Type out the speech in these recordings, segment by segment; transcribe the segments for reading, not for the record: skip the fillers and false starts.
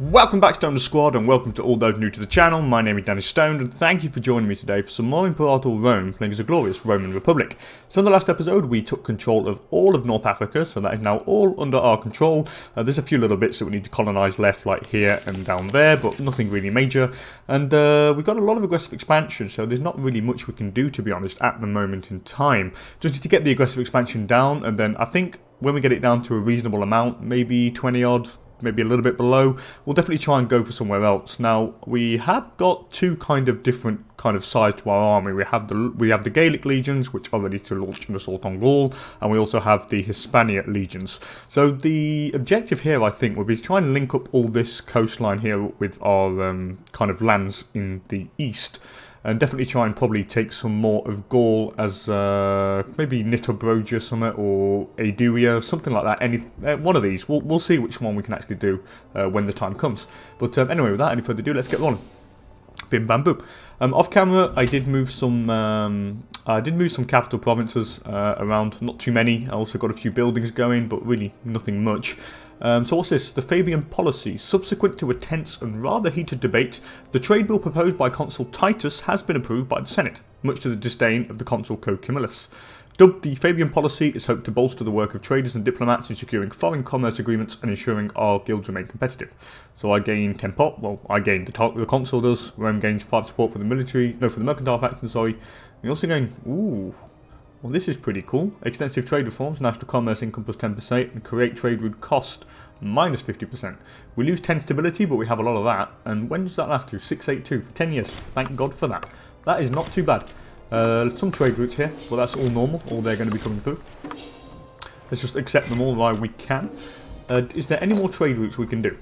Welcome back to Stoned Squad, and welcome to all those new to the channel. My name is DanIsStoned, and thank you for joining me today for some more Imperator Rome, playing as a glorious Roman Republic. So in the last episode, we took control of all of North Africa, so that is now all under our control. There's a few little bits that we need to colonise left, like here and down there, but nothing really major. And we've got a lot of aggressive expansion, so there's not really much we can do, to be honest, at the moment in time. Just need to get the aggressive expansion down, and then I think when we get it down to a reasonable amount, maybe 20 odd, maybe a little bit below, we'll definitely try and go for somewhere else. Now, we have got two kind of different kind of sides to our army. We have the Gallic legions, which are ready to launch an assault on Gaul, and we also have the Hispania legions. So the objective here, I think, would be to try and link up all this coastline here with our kind of lands in the east. And definitely try and probably take some more of Gaul as maybe Nitobrogia something, or Aeduia, something like that. One of these. We'll see which one we can actually do when the time comes. But anyway, without any further ado, let's get rolling. Bim bam boom. Off camera, I did move some capital provinces around. Not too many. I also got a few buildings going, but really nothing much. So what's this? The Fabian policy. Subsequent to a tense and rather heated debate, the trade bill proposed by Consul Titus has been approved by the Senate, much to the disdain of the Consul Co-Camillus. Dubbed the Fabian policy, is hoped to bolster the work of traders and diplomats in securing foreign commerce agreements and ensuring our guilds remain competitive. So I gain 10 pop, well, I gain the consul does, Rome gains 5 support for the mercantile faction, sorry. We're also going, ooh, well, this is pretty cool. Extensive trade reforms, national commerce income plus 10%, and create trade route cost minus 50%. We lose 10 stability, but we have a lot of that. And when does that last to? 682 for 10 years. Thank God for that. That is not too bad. Some trade routes here, well, that's all normal. All they're going to be coming through. Let's just accept them all while we can. Is there any more trade routes we can do?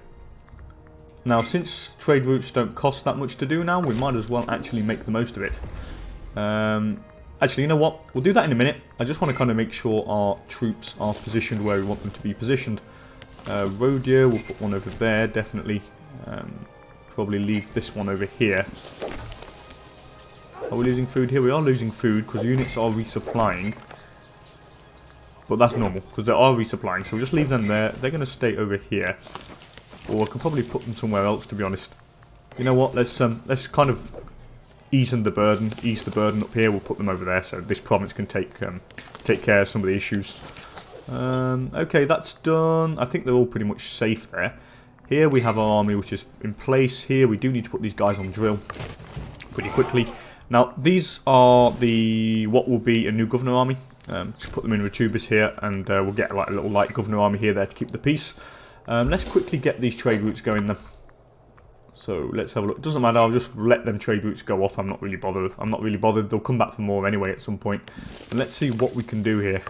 Now, since trade routes don't cost that much to do now, we might as well actually make the most of it. Actually, you know what? We'll do that in a minute. I just want to kind of make sure our troops are positioned where we want them to be positioned. Rhodia, we'll put one over there, definitely. Probably leave this one over here. Are we losing food here? We are losing food because units are resupplying. But that's normal because they are resupplying. So we'll just leave them there. They're going to stay over here. Or I can probably put them somewhere else, to be honest. You know what? Let's kind of ease the burden up here. We'll put them over there so this province can take care of some of the issues. Okay, that's done. I think they're all pretty much safe there. Here we have our army, which is in place. Here we do need to put these guys on drill pretty quickly. Now these are what will be a new governor army. Just put them in Retubis here, and we'll get like a little light governor army here there to keep the peace. Let's quickly get these trade routes going then. So let's have a look. Doesn't matter, I'll just let them trade routes go off. I'm not really bothered. They'll come back for more anyway at some point. And let's see what we can do here.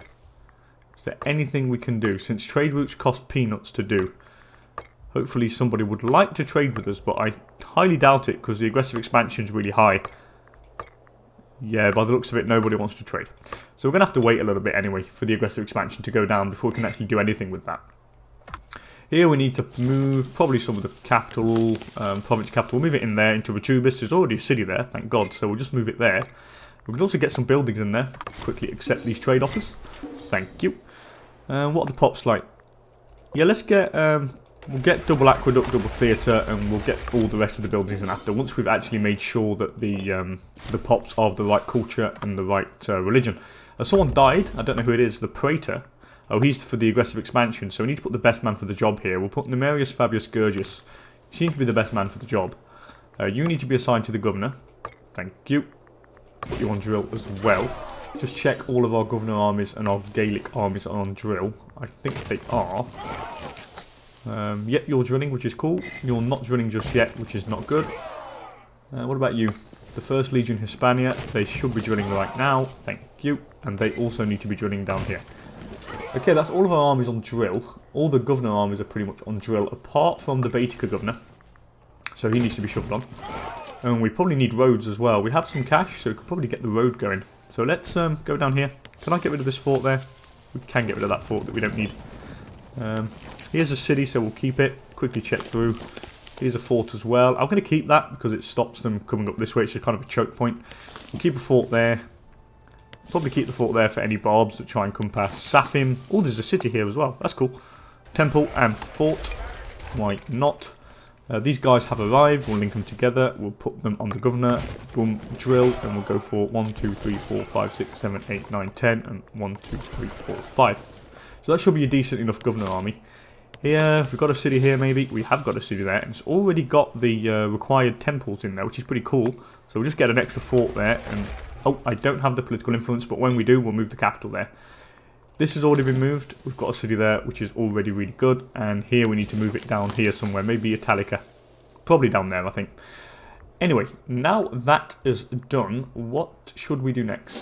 Is there anything we can do? Since trade routes cost peanuts to do. Hopefully somebody would like to trade with us, but I highly doubt it because the aggressive expansion is really high. Yeah, by the looks of it, nobody wants to trade. So we're going to have to wait a little bit anyway for the aggressive expansion to go down before we can actually do anything with that. Here we need to move probably some of the capital, province capital. We'll move it in there into Retubis. There's already a city there, thank God, so we'll just move it there. We can also get some buildings in there. Quickly accept these trade offers. Thank you. What are the pops like? Yeah, let's get, we'll get double aqueduct, double theatre, and we'll get all the rest of the buildings in after, once we've actually made sure that the pops are of the right culture and the right religion. Someone died, I don't know who it is, the Praetor. Oh, he's for the aggressive expansion, so we need to put the best man for the job here. We'll put Numerius Fabius Gurgius. You seem to be the best man for the job. You need to be assigned to the governor. Thank you. Put you on drill as well. Just check all of our governor armies and our Gaelic armies are on drill. I think they are. Yep, you're drilling, which is cool. You're not drilling just yet, which is not good. What about you? The 1st Legion Hispania. They should be drilling right now. Thank you. And they also need to be drilling down here. Okay, that's all of our armies on drill. All the governor armies are pretty much on drill, apart from the Baetica governor. So he needs to be shoved on. And we probably need roads as well. We have some cash, so we could probably get the road going. So let's go down here. Can I get rid of this fort there? We can get rid of that fort that we don't need. Here's a city, so we'll keep it. Quickly check through. Here's a fort as well. I'm going to keep that because it stops them coming up this way. It's just kind of a choke point. We'll keep a fort there. Probably keep the fort there for any barbs that try and come past. Safim. Oh, there's a city here as well. That's cool. Temple and fort. Why not? These guys have arrived. We'll link them together. We'll put them on the governor. Boom, drill, and we'll go for 1, 2, 3, 4, 5, 6, 7, 8, 9, 10, and 1, 2, 3, 4, 5. So that should be a decent enough governor army. Here, we've got a city here maybe. We have got a city there. And it's already got the required temples in there, which is pretty cool. So we'll just get an extra fort there. And oh, I don't have the political influence, but when we do, we'll move the capital there. This has already been moved. We've got a city there, which is already really good. And here we need to move it down here somewhere. Maybe Italica. Probably down there, I think. Anyway, now that is done, what should we do next?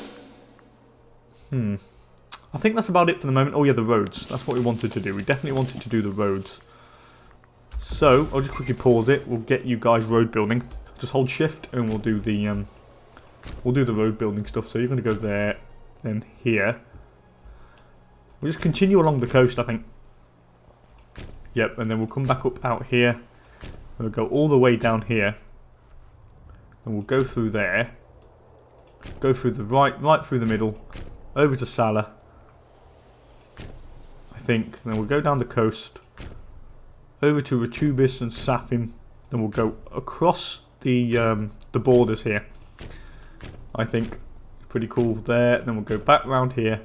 I think that's about it for the moment. Oh yeah, the roads. That's what we wanted to do. We definitely wanted to do the roads. So, I'll just quickly pause it. We'll get you guys road building. Just hold shift and we'll do the road building stuff. So you're going to go there, then here. We'll just continue along the coast, I think. Yep, and then we'll come back up out here. We'll go all the way down here. And we'll go through there. Go through the right through the middle. Over to Sala. I think. Then we'll go down the coast. Over to Retubis and Safim. Then we'll go across the borders here. I think. Pretty cool there. Then we'll go back round here.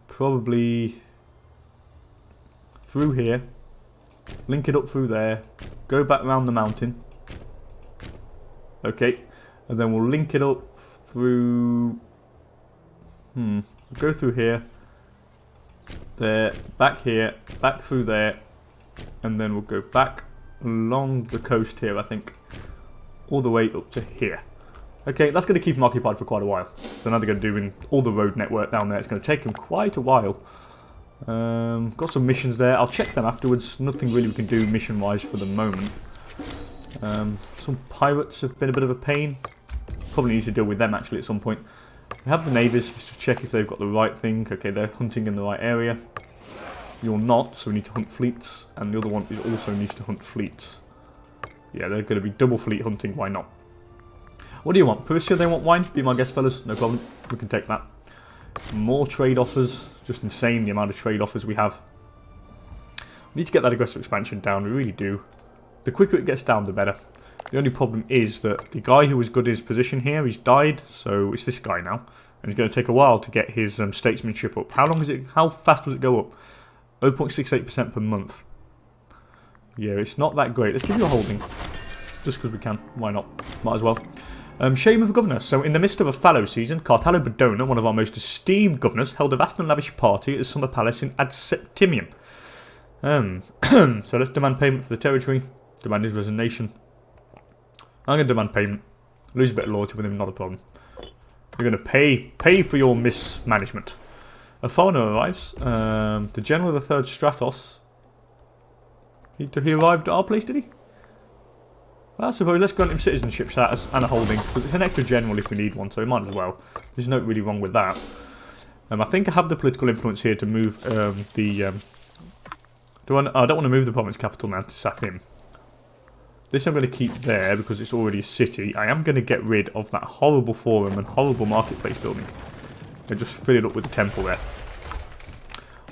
Probably through here, link it up through there, go back round the mountain, okay, and then we'll link it up through, go through here, there, back here, back through there, and then we'll go back along the coast here, I think, all the way up to here. Okay, that's going to keep them occupied for quite a while. So now they're going to do in all the road network down there. It's going to take them quite a while. Got some missions there. I'll check them afterwards. Nothing really we can do mission-wise for the moment. Some pirates have been a bit of a pain. Probably need to deal with them actually at some point. We have the navies just to check if they've got the right thing. Okay, they're hunting in the right area. You're not, so we need to hunt fleets. And the other one is also needs to hunt fleets. Yeah, they're going to be double fleet hunting. Why not? What do you want? Persia, they want wine? Be my guest, fellas. No problem. We can take that. More trade offers. Just insane the amount of trade offers we have. We need to get that aggressive expansion down. We really do. The quicker it gets down, the better. The only problem is that the guy who was good in his position here, he's died. So it's this guy now. And it's going to take a while to get his statesmanship up. How long is it? How fast does it go up? 0.68% per month. Yeah, it's not that great. Let's give you a holding. Just because we can. Why not? Might as well. Shame of a governor. So, in the midst of a fallow season, Cartalo Bedona, one of our most esteemed governors, held a vast and lavish party at his summer palace in Ad Septimium. So, let's demand payment for the territory. Demand his resignation. I'm going to demand payment. Lose a bit of loyalty with him, not a problem. You're going to pay for your mismanagement. A foreigner arrives. The general of the 3rd Stratos. He arrived at our place, did he? Well, I suppose let's grant him citizenship status and a holding, because it's an extra general if we need one, so we might as well. There's no really wrong with that. I think I have the political influence here to move I don't want to move the province capital now to Safim. This I'm going to keep there because it's already a city. I am going to get rid of that horrible forum and horrible marketplace building. And just fill it up with the temple there.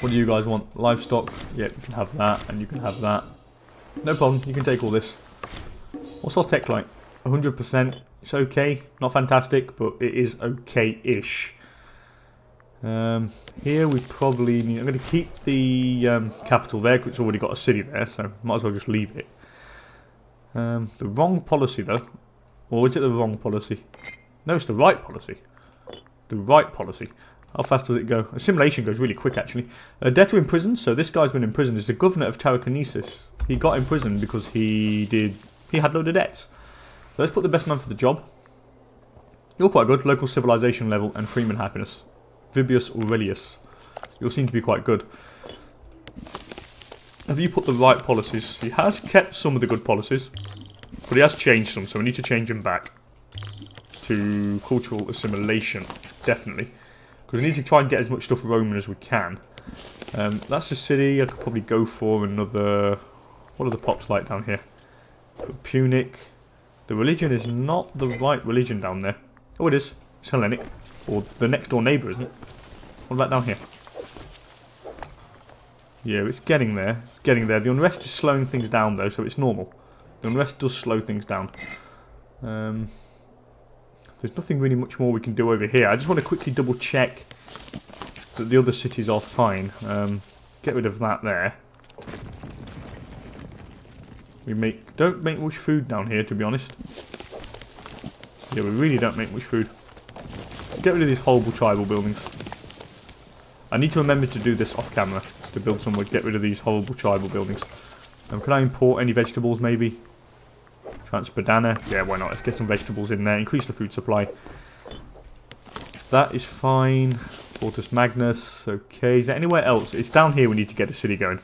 What do you guys want? Livestock? Yeah, you can have that, and you can have that. No problem, you can take all this. What's our tech like? 100%. It's okay. Not fantastic, but it is okay-ish. Here we probably need... I'm going to keep the capital there, because it's already got a city there, so might as well just leave it. The wrong policy, though. Or is it the wrong policy? No, it's the right policy. The right policy. How fast does it go? Assimilation goes really quick, actually. Debtor in prison. So this guy's been imprisoned. Is the governor of Tarraconensis. He got imprisoned because he had load of debts. So let's put the best man for the job. You're quite good. Local civilization level and freeman happiness. Vibius Aurelius. You'll seem to be quite good. Have you put the right policies? He has kept some of the good policies, but he has changed some, so we need to change him back to cultural assimilation, definitely. Because we need to try and get as much stuff Roman as we can. That's a city. I could probably go for another... What are the pops like down here? Punic. The religion is not the right religion down there. Oh, it is. It's Hellenic. Or the next door neighbour, isn't it? What about down here? Yeah, it's getting there. It's getting there. The unrest is slowing things down though, so it's normal. The unrest does slow things down. There's nothing really much more we can do over here. I just want to quickly double check that the other cities are fine. Get rid of that there. We don't make much food down here, to be honest. Yeah, we really don't make much food. Get rid of these horrible tribal buildings. I need to remember to do this off camera, to build somewhere, get rid of these horrible tribal buildings. Can I import any vegetables, maybe? Transpadana? Yeah, why not? Let's get some vegetables in there, increase the food supply. That is fine. Fortus Magnus, okay. Is there anywhere else? It's down here we need to get a city going.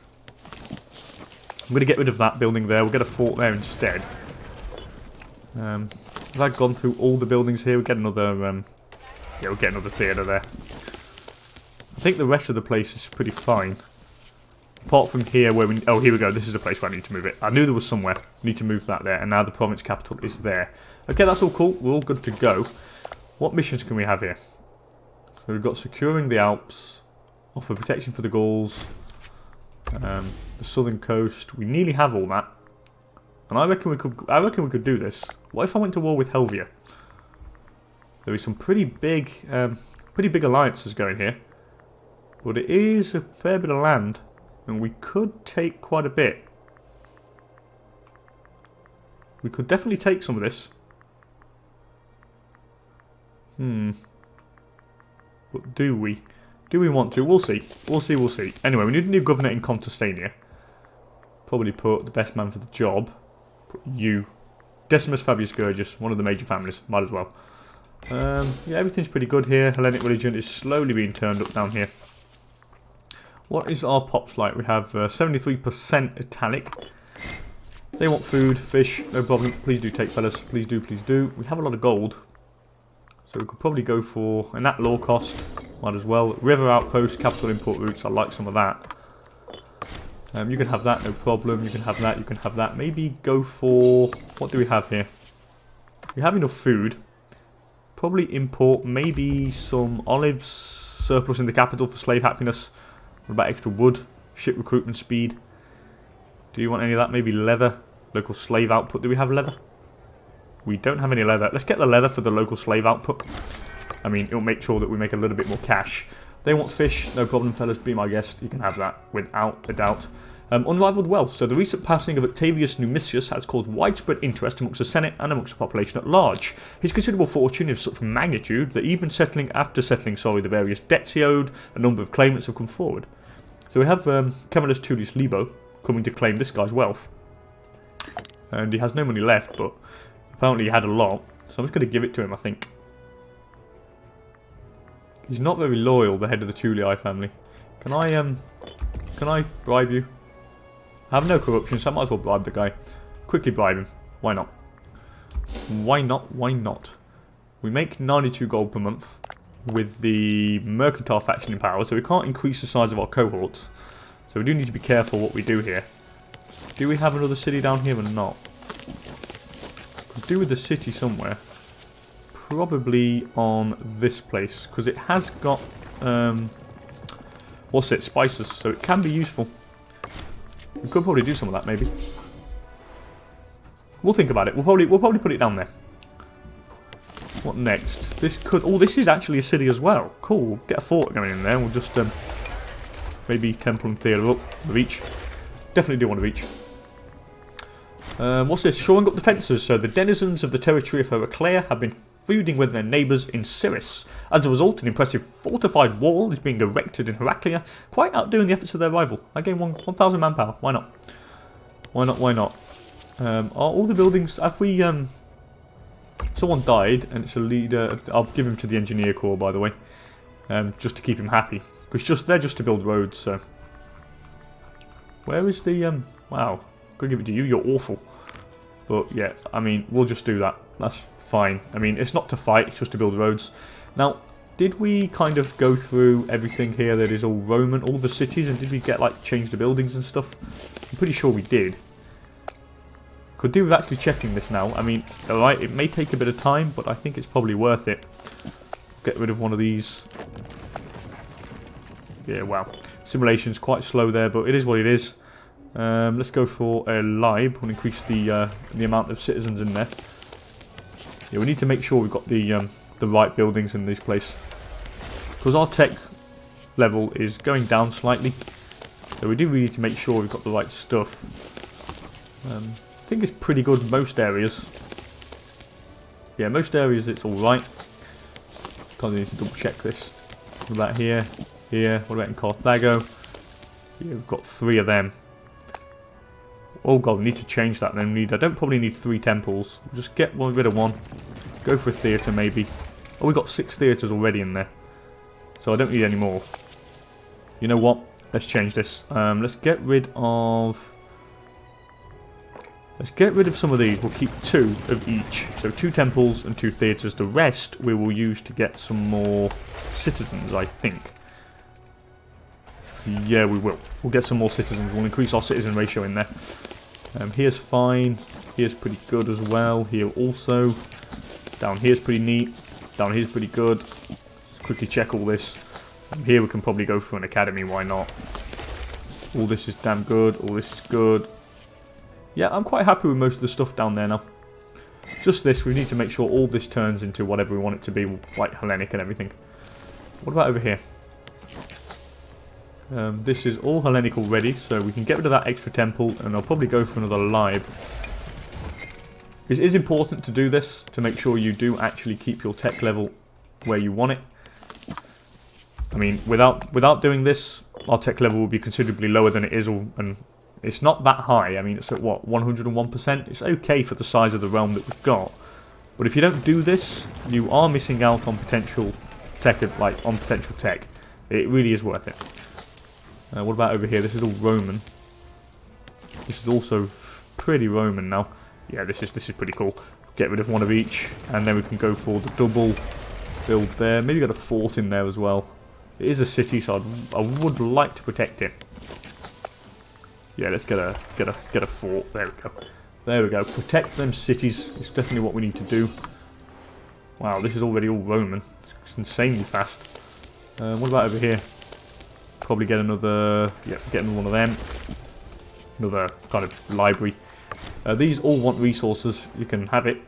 I'm going to get rid of that building there, we'll get a fort there instead. Have I gone through all the buildings here? We'll get another, yeah, we'll get another theatre there. I think the rest of the place is pretty fine. Apart from here where we... Oh, here we go. This is the place where I need to move it. I knew there was somewhere. Need to move that there. And now the province capital is there. Okay, that's all cool. We're all good to go. What missions can we have here? So we've got securing the Alps. Offer protection for the Gauls. The southern coast. We nearly have all that. And I reckon we could do this. What if I went to war with Helvia? There is some pretty big alliances going here. But it is a fair bit of land. And we could take quite a bit. We could definitely take some of this. But do we? Do we want to? We'll see. We'll see, we'll see. Anyway, we need a new governor in Contestania. Probably put the best man for the job. Put you. Decimus Fabius Gurgis, one of the major families. Might as well. Yeah, everything's pretty good here. Hellenic religion is slowly being turned up down here. What is our pops like? We have 73% Italic. They want food, fish, no problem. Please do take, fellas. Please do, please do. We have a lot of gold. So we could probably go for, and that low cost, might as well. River outpost, capital import routes, I like some of that. You can have that, no problem. You can have that, you can have that. Maybe go for, what do we have here? We have enough food. Probably import maybe some olives, surplus in the capital for slave happiness. What about extra wood? Ship recruitment speed. Do you want any of that? Maybe leather. Local slave output. Do we have leather? We don't have any leather. Let's get the leather for the local slave output. I mean, it'll make sure that we make a little bit more cash. They want fish. No problem, fellas. Be my guest. You can have that without a doubt. Unrivaled wealth. So the recent passing of Octavius Numisius has caused widespread interest amongst the Senate and amongst the population at large. His considerable fortune is of such magnitude that even after settling the various debts he owed, a number of claimants have come forward. So we have Camillus Tullius Libo coming to claim this guy's wealth. And he has no money left, but apparently he had a lot. So I'm just going to give it to him, I think. He's not very loyal, the head of the Tullii family. Can I bribe you? I have no corruption, so I might as well bribe the guy. Quickly bribe him. Why not? Why not? Why not? We make 92 gold per month with the mercantile faction in power, so we can't increase the size of our cohorts. So we do need to be careful what we do here. Do we have another city down here or not? Could do with the city somewhere. Probably on this place, because it has got what's it? Spices, so it can be useful. We could probably do some of that, maybe. We'll think about it. We'll probably put it down there. What next? This could. Oh, this is actually a city as well. Cool. We'll get a fort going in there. We'll just maybe temple and theatre up of each. Definitely do one of each. What's this? Shoring up defences. So the denizens of the territory of Heraclea have been feuding with their neighbours in Cyrrhus. As a result, an impressive fortified wall is being erected in Heraclea, quite outdoing the efforts of their rival. I gain 1,000 manpower. Why not? Why not? Why not? Are all the buildings... Have we... Someone died, and it's a leader... I'll give him to the engineer corps, by the way. Just to keep him happy. Because they're just to build roads, so... Where is the... Wow. Could give it to you. You're awful. But, yeah, I mean, we'll just do that. That's fine. I mean, it's not to fight, it's just to build roads. Now, did we kind of go through everything here that is all Roman, all the cities, and did we get, like, change the buildings and stuff? I'm pretty sure we did. Could do with actually checking this now. I mean, alright, it may take a bit of time, but I think it's probably worth it. Get rid of one of these. Yeah, wow. Simulation's quite slow there, but it is what it is. Let's go for a lib. We'll increase the amount of citizens in there. Yeah, we need to make sure we've got the right buildings in this place, because our tech level is going down slightly. So we do really need to make sure we've got the right stuff. I think it's pretty good in most areas. Yeah, most areas it's alright. Probably need to double check this. What about here? Here. What about in Carthago? Yeah, we've got 3 of them. Oh god, we need to change that then. I don't probably need 3 temples. We'll just get rid of 1. Go for a theatre maybe. Oh, we've got 6 theatres already in there. So I don't need any more. You know what? Let's change this. Let's get rid of... Let's get rid of some of these. We'll keep 2 of each. So 2 temples and 2 theatres. The rest we will use to get some more citizens, I think. Yeah, we will. We'll get some more citizens. We'll increase our citizen ratio in there. Here's fine. Here's pretty good as well. Here also. Down here's pretty neat. Down here's pretty good. Quickly check all this. Here we can probably go for an academy. Why not? All this is damn good. All this is good. Yeah, I'm quite happy with most of the stuff down there now. Just this, we need to make sure all this turns into whatever we want it to be, like Hellenic and everything. What about over here? This is all Hellenic already, so we can get rid of that extra temple, and I'll probably go for another lib. It is important to do this, to make sure you do actually keep your tech level where you want it. I mean, without doing this, our tech level will be considerably lower than it is, and it's not that high. I mean, it's at what, 101%? It's okay for the size of the realm that we've got. But if you don't do this, you are missing out on potential tech, It really is worth it. What about over here? This is all Roman. This is also pretty Roman now. Yeah, this is pretty cool. Get rid of 1 of each, and then we can go for the double build there. Maybe get a fort in there as well. It is a city, so I would like to protect it. Yeah, let's get a fort. There we go. There we go. Protect them cities. It's definitely what we need to do. Wow, this is already all Roman. It's insanely fast. What about over here? Probably get another... Yeah, get another 1 of them. Another kind of library. These all want resources. You can have it.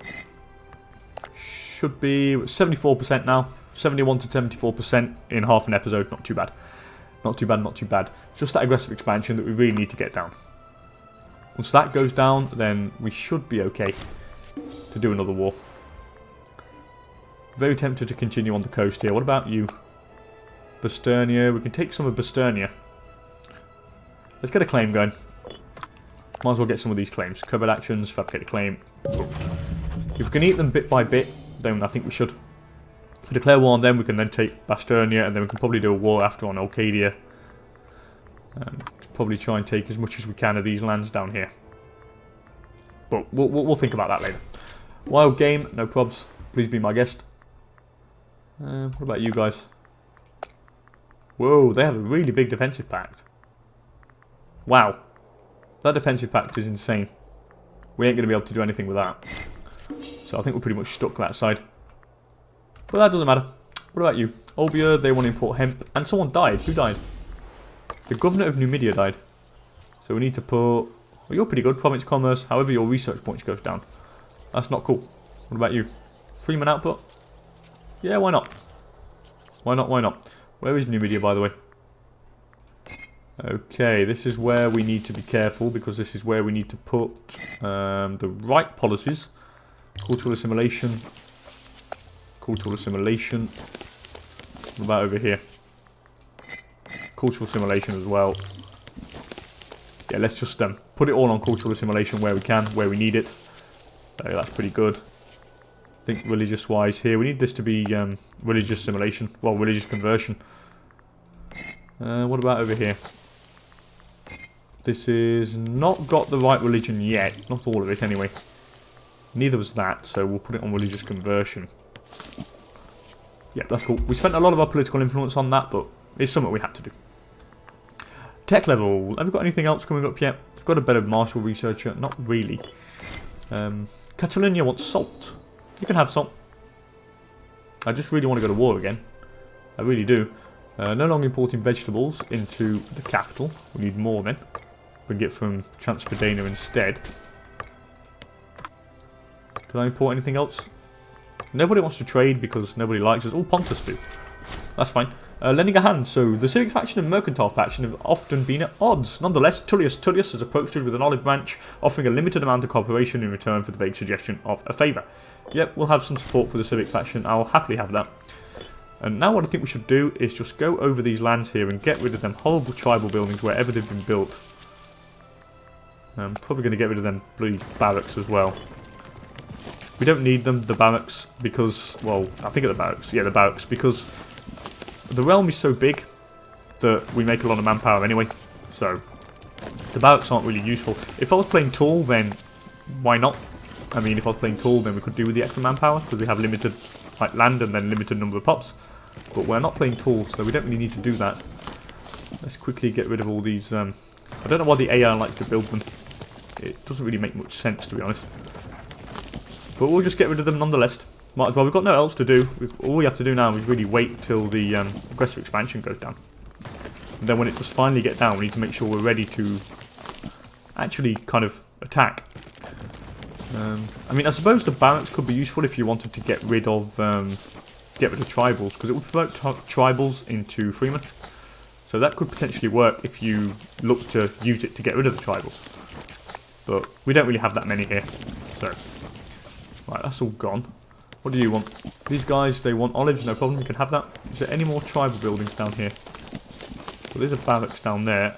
Should be 74% now. 71 to 74% in half an episode. Not too bad. Not too bad, not too bad. Just that aggressive expansion that we really need to get down. Once that goes down, then we should be okay to do another war. Very tempted to continue on the coast here. What about you? Basternia. We can take some of Basternia. Let's get a claim going. Might as well get some of these claims. Covered actions, fabricate a claim. If we can eat them bit by bit, then I think we should. If we declare war on them, we can then take Basternia, and then we can probably do a war after on Arcadia. Probably try and take as much as we can of these lands down here. But we'll think about that later. Wild game, no probs. Please be my guest. What about you guys? Whoa, they have a really big defensive pact. Wow. That defensive pact is insane. We ain't going to be able to do anything with that. So I think we're pretty much stuck that side. But that doesn't matter. What about you? Olbia, they want to import hemp. And someone died. Who died? The governor of Numidia died. So we need to put... Well, you're pretty good. Province commerce. However, your research points goes down. That's not cool. What about you? Freeman output? Yeah, why not? Why not, why not? Where is Numidia, by the way? Okay, this is where we need to be careful, because this is where we need to put the right policies. Cultural assimilation. Cultural assimilation. What about over here? Cultural assimilation as well. Yeah, let's just put it all on cultural assimilation where we can, where we need it. That's pretty good. I think religious-wise here, we need this to be religious assimilation. Well, religious conversion. What about over here? This is not got the right religion yet. Not all of it, anyway. Neither was that, so we'll put it on religious conversion. Yeah, that's cool. We spent a lot of our political influence on that, but it's something we had to do. Tech level. Have we got anything else coming up yet? We've got a better martial researcher. Not really. Catalonia wants salt. You can have salt. I just really want to go to war again. I really do. No longer importing vegetables into the capital. We need more then. We can get from Transportadena instead. Can I import anything else? Nobody wants to trade because nobody likes us. All Pontus do. That's fine. Lending a hand. So the civic faction and mercantile faction have often been at odds. Nonetheless, Tullius has approached us with an olive branch, offering a limited amount of cooperation in return for the vague suggestion of a favour. Yep, we'll have some support for the civic faction. I'll happily have that. And now what I think we should do is just go over these lands here and get rid of them horrible tribal buildings wherever they've been built. I'm probably going to get rid of them bloody barracks as well. We don't need them, the barracks, because, well, I think of the barracks. Yeah, the barracks, because the realm is so big that we make a lot of manpower anyway. So, the barracks aren't really useful. If I was playing tall, then why not? I mean, if I was playing tall, then we could do with the extra manpower, because we have limited like land and then limited number of pops. But we're not playing tall, so we don't really need to do that. Let's quickly get rid of all these. I don't know why the AI likes to build them. It doesn't really make much sense, to be honest. But we'll just get rid of them nonetheless. Might as well. We've got no else to do. All we have to do now is really wait till the aggressive expansion goes down. And then when it does finally get down, we need to make sure we're ready to actually kind of attack. I mean, I suppose the barracks could be useful if you wanted to get rid of tribals, because it would promote tribals into freemen. So that could potentially work if you look to use it to get rid of the tribals. But we don't really have that many here. So, right, that's all gone. What do you want? These guys, they want olives, no problem, you can have that. Is there any more tribal buildings down here? Well, there's a barracks down there.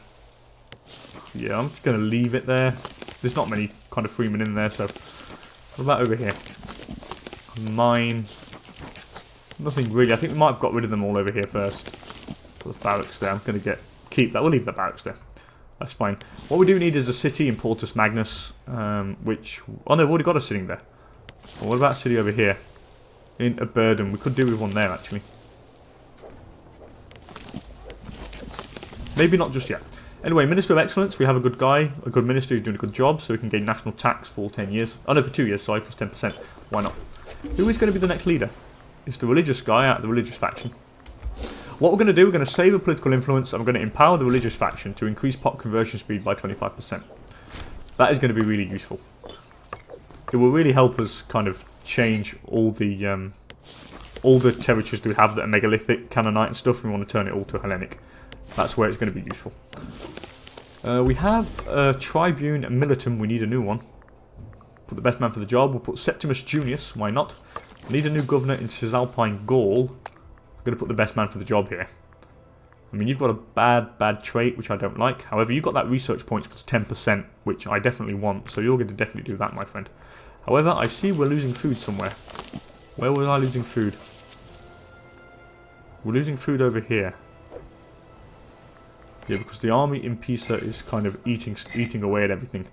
Yeah, I'm just going to leave it there. There's not many kind of freemen in there, so... What about over here? Mine. Nothing really. I think we might have got rid of them all over here first. Put the barracks there. I'm going to keep that. We'll leave the barracks there. That's fine. What we do need is a city in Portus Magnus, which... Oh no, we've already got a city there. Well, what about a city over here? In a burden. We could do with one there, actually. Maybe not just yet. Anyway, Minister of Excellence, we have a good guy, a good minister who's doing a good job, so we can gain national tax for 10 years. Oh no, for 2 years, sorry, plus 10%. Why not? Who is going to be the next leader? It's the religious guy out of the religious faction. What we're going to do, we're going to save a political influence, and we're going to empower the religious faction to increase pop conversion speed by 25%. That is going to be really useful. It will really help us kind of change all the territories that we have that are megalithic, Canaanite and stuff, and we want to turn it all to Hellenic. That's where it's going to be useful. We have a Tribune Militum. We need a new one. Put the best man for the job. We'll put Septimus Junius. Why not? We need a new governor in Cisalpine Gaul. I'm going to put the best man for the job here. I mean, you've got a bad trait, which I don't like. However, you've got that research points plus 10%, which I definitely want. So you're going to definitely do that, my friend. However, I see we're losing food somewhere. Where was I losing food? We're losing food over here. Yeah, because the army in Pisa is kind of eating away at everything.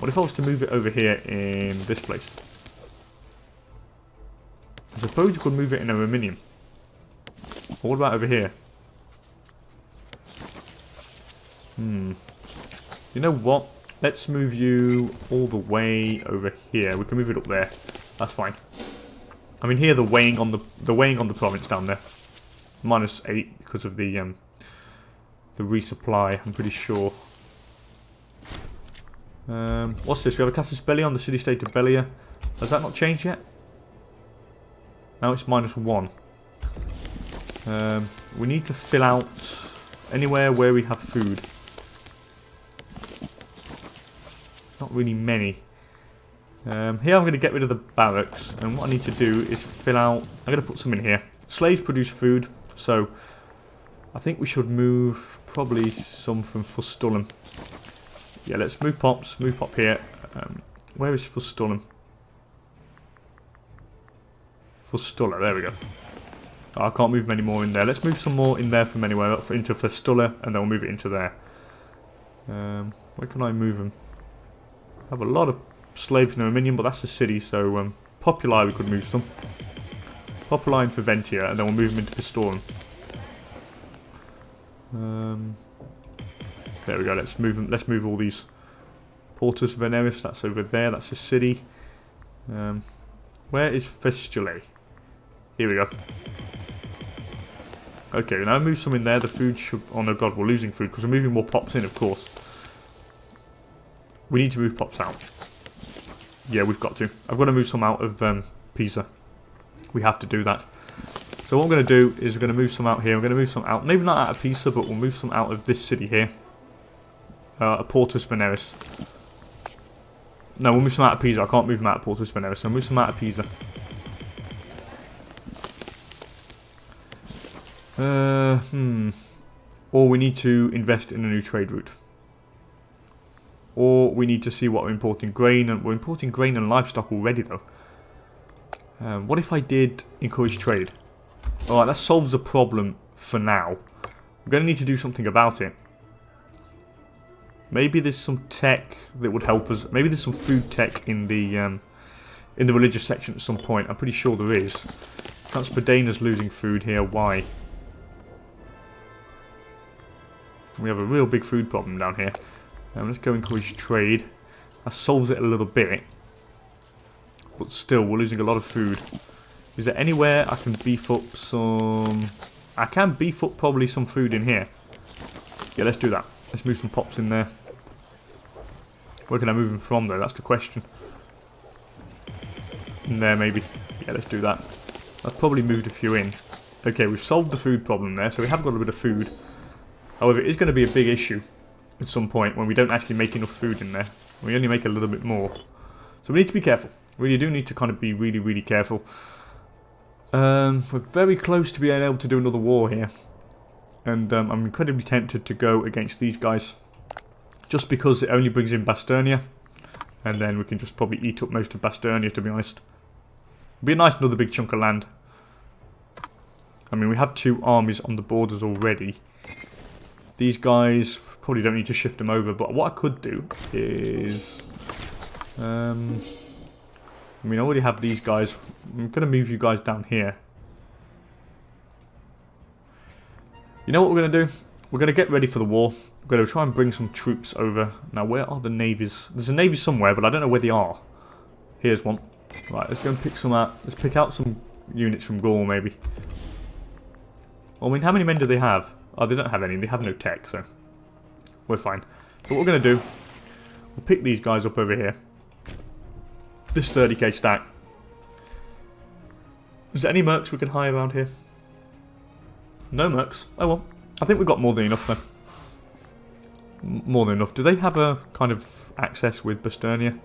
What if I was to move it over here in this place? I suppose you could move it in Arminium. What about over here? You know what? Let's move you all the way over here. We can move it up there. That's fine. I mean, here the weighing on the province down there, -8 because of the resupply. I'm pretty sure. What's this? We have a Casus Belli on the city-state of Bellia. Has that not changed yet? Now it's -1. We need to fill out anywhere where we have food. Not really many. Here I'm going to get rid of the barracks, and what I need to do is fill out... I'm going to put some in here. Slaves produce food, so I think we should move probably some from Fustulum. Yeah, let's move pops. Move pop here. Where is Fustulum? Fustula, there we go. Oh, I can't move many more in there. Let's move some more in there from anywhere up into Fustula, and then we'll move it into there. Where can I move them? I have a lot of slaves in Arminium, but that's a city, so Populi we could move some. Populi in Faventia, and then we'll move them into Pistorum. There we go. Let's move them. Let's move all these. Portus Veneris. That's over there. That's a city. Where is Fistulae? Here we go. Okay, now move some in there. The food should... Oh no god, we're losing food because we're moving more pops in, of course. We need to move pops out. Yeah, we've got to. I've got to move some out of Pisa. We have to do that. So what I'm going to do is we're going to move some out here. We're going to move some out, maybe not out of Pisa, but we'll move some out of this city here. Portus Veneris. No, we'll move some out of Pisa. I can't move them out of Portus Veneris, so I'll move some out of Pisa. Or we need to invest in a new trade route. Or we need to see what we're importing. Grain, and we're importing grain and livestock already though. What if I did encourage trade? Alright, that solves the problem for now. We're going to need to do something about it. Maybe there's some tech that would help us. Maybe there's some food tech in the religious section at some point. I'm pretty sure there is. Transpadana's losing food here. Why? We have a real big food problem down here. Let's go encourage trade. That solves it a little bit. But still, we're losing a lot of food. Is there anywhere I can beef up some... I can beef up probably some food in here. Yeah, let's do that. Let's move some pops in there. Where can I move them from though? That's the question. In there maybe. Yeah, let's do that. I've probably moved a few in. Okay, we've solved the food problem there, so we have got a bit of food. However, it is going to be a big issue at some point when we don't actually make enough food in there. We only make a little bit more. So we need to be careful. We really do need to kind of be really, really careful. We're very close to being able to do another war here. And I'm incredibly tempted to go against these guys. Just because it only brings in Basternia. And then we can just probably eat up most of Basternia, to be honest. It'd be a nice another big chunk of land. I mean, we have 2 armies on the borders already. These guys, probably don't need to shift them over. But what I could do is... I mean, I already have these guys. I'm going to move you guys down here. You know what we're going to do? We're going to get ready for the war. We're going to try and bring some troops over. Now, where are the navies? There's a navy somewhere, but I don't know where they are. Here's one. Right, let's go and pick some out. Let's pick out some units from Gaul, maybe. Well, I mean, how many men do they have? Oh, they don't have any. They have no tech, so we're fine. So what we're going to do, we'll pick these guys up over here. This 30k stack. Is there any mercs we can hire around here? No mercs. Oh well. I think we've got more than enough then. More than enough. Do they have a kind of access with Basternia?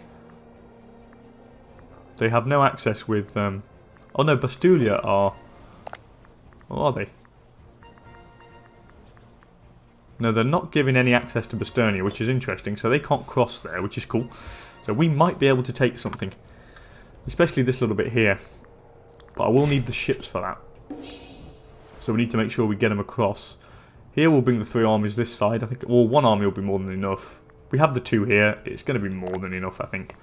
They have no access with... Oh no, Bastulia are... Or are they? No, they're not giving any access to Basternia, which is interesting. So they can't cross there, which is cool. So we might be able to take something. Especially this little bit here. But I will need the ships for that. So we need to make sure we get them across. Here we'll bring the 3 armies this side. I think, well, 1 army will be more than enough. We have the 2 here. It's going to be more than enough, I think.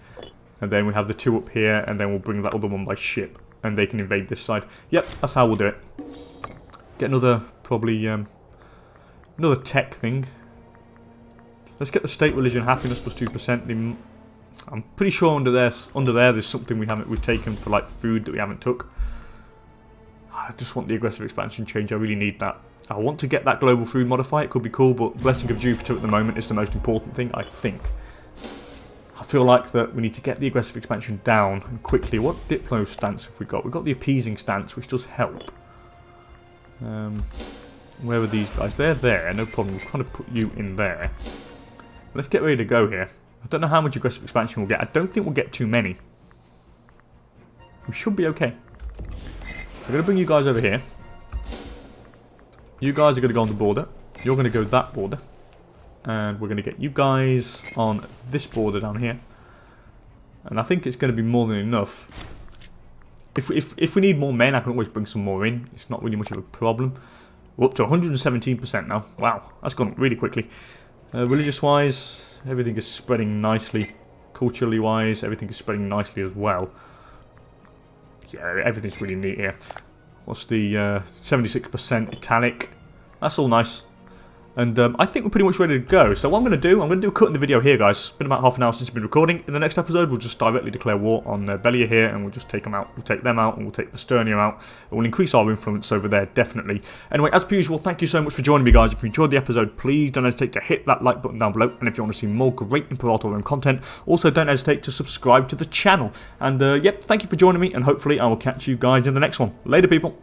And then we have the 2 up here. And then we'll bring that other one by ship. And they can invade this side. Yep, that's how we'll do it. Get another, probably, another tech thing. Let's get the state religion happiness plus 2%. I'm pretty sure under there there's something we've taken for like food that we haven't took. I just want the aggressive expansion change. I really need that. I want to get that global food modifier. It could be cool, but Blessing of Jupiter at the moment is the most important thing, I think. I feel like that we need to get the aggressive expansion down and quickly. What Diplo stance have we got? We've got the appeasing stance, which does help. Where are these guys? They're there, no problem. We'll kind of put you in there. Let's get ready to go here. I don't know how much aggressive expansion we'll get. I don't think we'll get too many. We should be okay. I'm going to bring you guys over here. You guys are going to go on the border. You're going to go that border. And we're going to get you guys on this border down here. And I think it's going to be more than enough. If we need more men, I can always bring some more in. It's not really much of a problem. We're up to 117% now. Wow, that's gone really quickly. Religious-wise, everything is spreading nicely. Culturally-wise, everything is spreading nicely as well. Yeah, everything's really neat here. What's the 76% Italic? That's all nice. And I think we're pretty much ready to go. So what I'm going to do a cut in the video here, guys. It's been about half an hour since I've been recording. In the next episode, we'll just directly declare war on Belia here, and we'll just take them out. We'll take them out, and we'll take the Sternia out. It will increase our influence over there, definitely. Anyway, as per usual, thank you so much for joining me, guys. If you enjoyed the episode, please don't hesitate to hit that like button down below. And if you want to see more great Imperator content, also don't hesitate to subscribe to the channel. And yep, thank you for joining me, and hopefully I will catch you guys in the next one. Later, people.